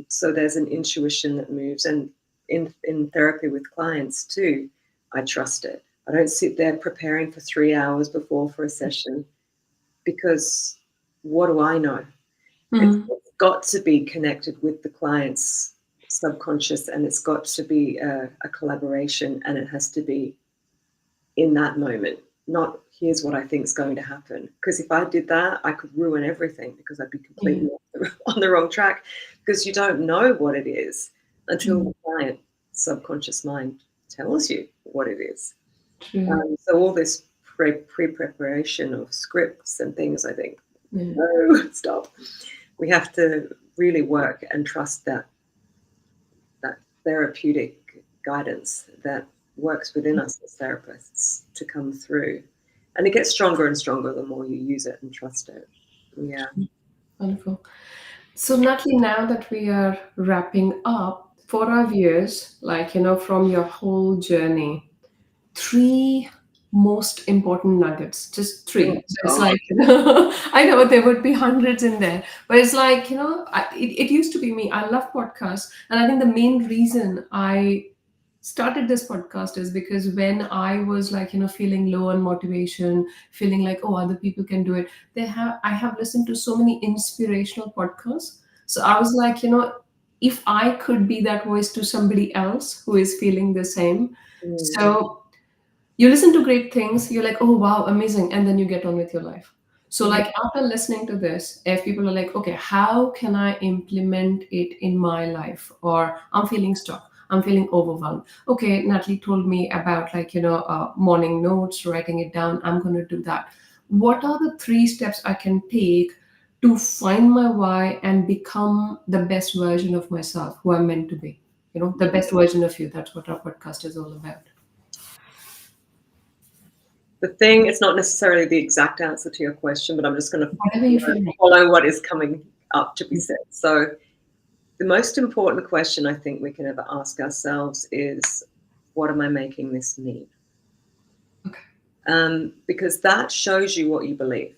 So there's an intuition that moves, and in therapy with clients too, I trust it. I don't sit there preparing for 3 hours before for a session because what do I know? Mhm. It's got to be connected with the client's subconscious, and it's got to be a collaboration, and it has to be in that moment, not here's what I think is going to happen. Because if I did that, I could ruin everything because I'd be Yeah. completely on the wrong track because you don't know what it is until Mm. the client subconscious mind tells you what it is. True. So all this pre-preparation of scripts and things, I think, Yeah. no, stop. We have to really work and trust that therapeutic guidance that works within us as therapists to come through. And it gets stronger and stronger the more you use it and trust it. Yeah. Wonderful. So, Natalie, now that we are wrapping up, for our viewers, like, from your whole journey, three most important nuggets, just Oh, three. So it's God. like, I know there would be hundreds in there, but it's like, it used to be me. I love podcasts. And I think the main reason I started this podcast is because when I was like, feeling low on motivation, feeling like, oh, other people can do it, I have listened to so many inspirational podcasts. So I was like, if I could be that voice to somebody else who is feeling the same. Mm, So you listen to great things, you're like, oh wow, amazing, and then you get on with your life. So mhm, like after listening to this, if people are like, okay, how can I implement it in my life, or I'm feeling stuck, I'm feeling overwhelmed, okay, Natalie told me about like morning notes, writing it down, I'm going to do that. What are the three steps I can take to find my why and become the best version of myself who I'm meant to be? The mhm. best version of you. That's what our podcast is all about. The thing, it's not necessarily the exact answer to your question, but I'm just going to Whatever you feel like. follow what is coming up to be said. So, the most important question I think we can ever ask ourselves is, what am I making this mean? Okay. Because that shows you what you believe.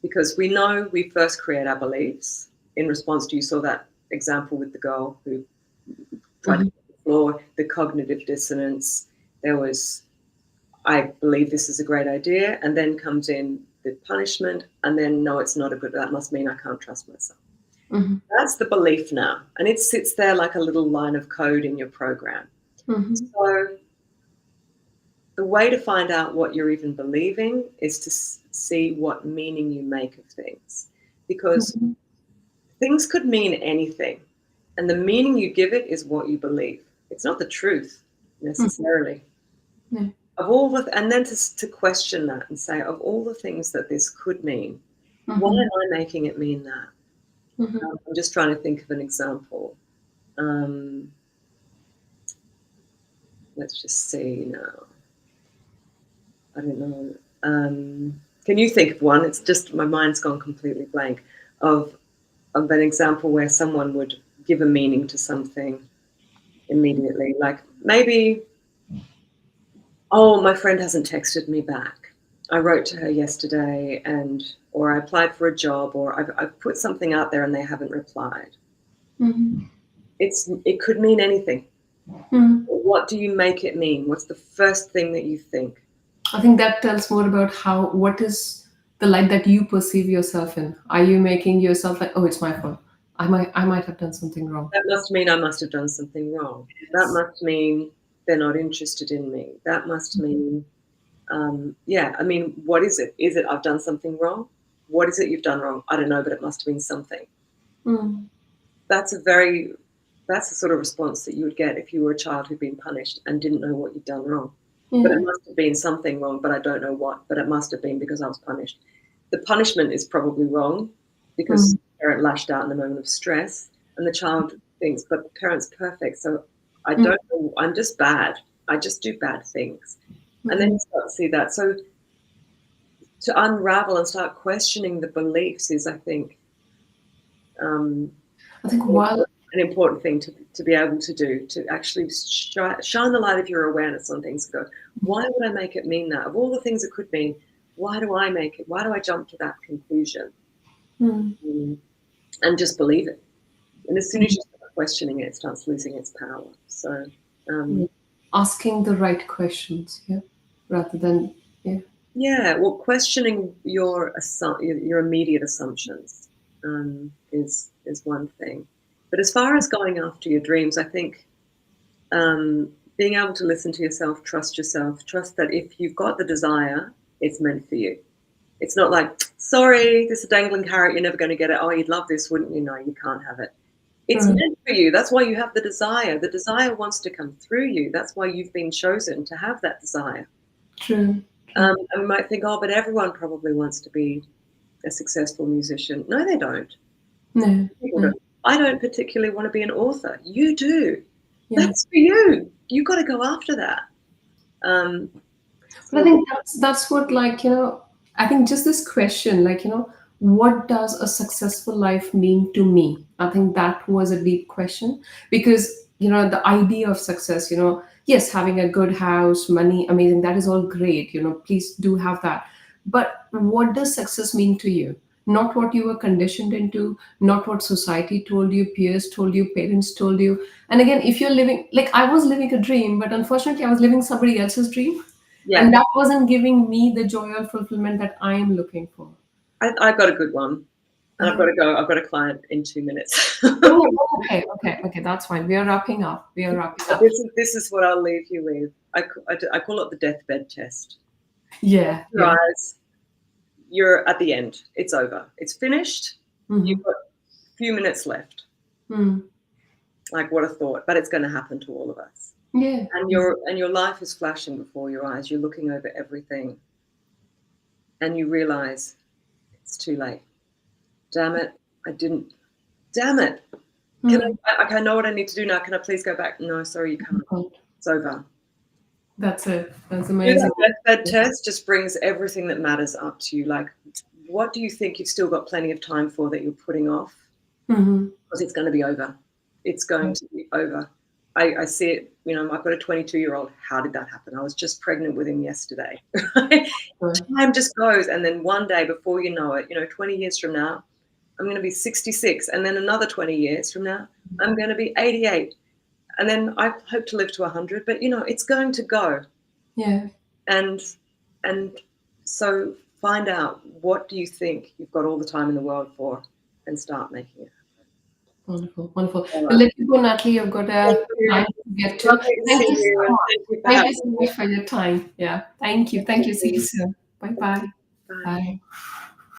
Because we know we first create our beliefs in response to, you saw that example with the girl who tried to Mhm. hit the floor, the cognitive dissonance. There was, I believe this is a great idea, and then comes in the punishment, and then no, it's not a good, that must mean I can't trust myself. Mhm. That's the belief now, and it sits there like a little line of code in your program. Mhm. So the way to find out what you're even believing is to see what meaning you make of things, because Mhm. things could mean anything, and the meaning you give it is what you believe. It's not the truth Mhm. necessarily. Yeah. Of all the, and then to question that and say, of all the things that this could mean, why Mhm. am I making it mean that? Mhm. I'm just trying to think of an example. Um, let's just see now. I don't know. Can you think of one? It's just my mind's gone completely blank of an example where someone would give a meaning to something immediately. Like maybe, oh, my friend hasn't texted me back. I wrote to her yesterday, or I applied for a job, or I've put something out there and they haven't replied. Mhm. It could mean anything. Mhm. What do you make it mean? What's the first thing that you think? I think that tells more about what is the light that you perceive yourself in. Are you making yourself like, oh, it's my fault. I might have done something wrong. That must mean I must have done something wrong. That Yes. must mean they're not interested in me. That must mean, yeah, I mean, what is it? Is it I've done something wrong? What is it you've done wrong? I don't know, but it must have been something. Mm. That's a very, that's the sort of response that you would get if you were a child who'd been punished and didn't know what you'd done wrong. But it Yeah. must have been something wrong, but I don't know what, but it must have been because I was punished. The punishment is probably wrong because Mm. the parent lashed out in a moment of stress, and the child thinks, but the parent's perfect, so I Mm. don't know, I'm just bad. I just do bad things. And then Mhm. you start to see that. So to unravel and start questioning the beliefs is, I think, um, I think while an important thing to be able to do, to actually shine the light of your awareness on things and go, why would I make it mean that? Of all the things it could mean, why do I make it? Why do I jump to that conclusion? mm, Mm, and just believe it. And as soon as you start questioning it, it starts losing its power. So, um, mm, asking the right questions, yeah, rather than yeah. yeah, well, questioning your immediate assumptions is one thing. But as far as going after your dreams, I think being able to listen to yourself, trust that if you've got the desire, it's meant for you. It's not like, sorry, this is a dangling carrot, you're never going to get it. Oh, you'd love this, wouldn't you? No, you can't have it. It's Right. meant for you. That's why you have the desire. The desire wants to come through you. That's why you've been chosen to have that desire. True. True. And we might think, oh, but everyone probably wants to be a successful musician. No, they don't. No. People No. don't. I don't particularly want to be an author. You do. Yeah. That's for you. You've got to go after that. Um, But I so think that's what, like, I think just this question, like, what does a successful life mean to me? I think that was a deep question because the idea of success, yes, having a good house, money, amazing, that is all great, please do have that. But what does success mean to you? Not what you were conditioned into, not what society told you, peers told you, parents told you. And again, if you're living, like I was living a dream, but unfortunately I was living somebody else's dream, Yeah, and that wasn't giving me the joy or fulfillment that I am looking for. I got a good one, and I've Yeah. got to go. I've got a client in 2 minutes. Oh, okay, okay, okay. That's fine. We are wrapping up. We are wrapping But up. this is what I'll leave you with. I call it the deathbed test. Yeah, Your yeah. eyes, you're at the end. It's over. It's finished. Mm-hmm. You've got a few minutes left. Mm. Like what a thought, but it's going to happen to all of us. Yeah. And your life is flashing before your eyes. You're looking over everything, and you realize it's too late. Damn it! I didn't. Damn it! Can Mm. I know what I need to do now. Can I please go back? No, sorry, you can't. It's over. That's it. That's Do amazing. that deathbed test just brings everything that matters up to you. Like, what do you think you've still got plenty of time for that you're putting off? Mm-hmm. Because it's going to be over. It's going to be over. I see it, I've got a 22-year-old. How did that happen? I was just pregnant with him yesterday. Time just goes. And then one day before you know it, 20 years from now, I'm going to be 66. And then another 20 years from now, I'm going to be 88. And then I hope to live to 100. But, it's going to go. Yeah. And and so find out, what do you think you've got all the time in the world for, and start making it. Wonderful. Wonderful. All Well, right. let you go, Natalie. You've got Thank a you. time to get to. Lovely to Thank see you you, so and much. thank you for Thank you having so me. much for your time. Yeah. Thank you. Thank you. See you soon. Thank Bye-bye. you. Bye. Bye.